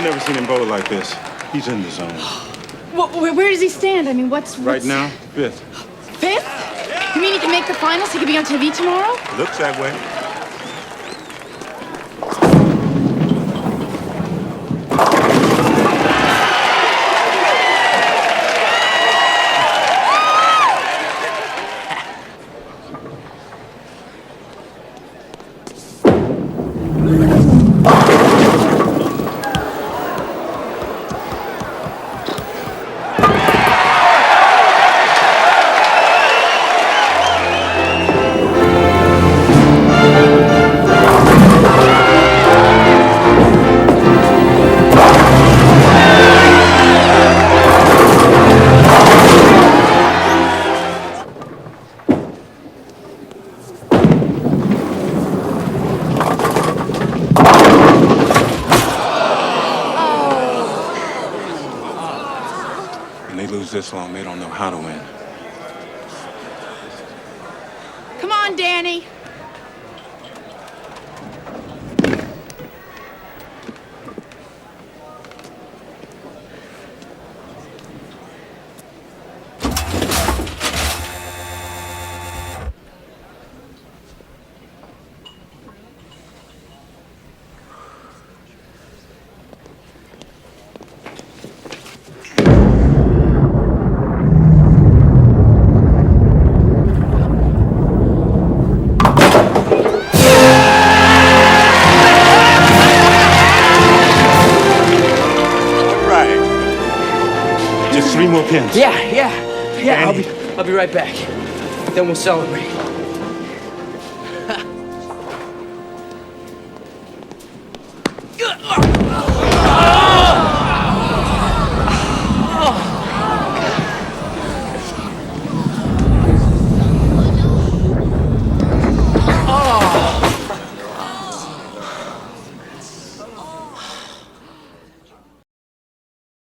never seen him bowl like this. He's in the zone. Where does he stand? I mean, what's... Right now, fifth. Fifth? You mean he can make the finals? He could be on TV tomorrow? Looks that way. When they lose this long, they don't know how to win. Come on, Danny. Just 3 more pins. Yeah. I'll be right back. Then we'll celebrate.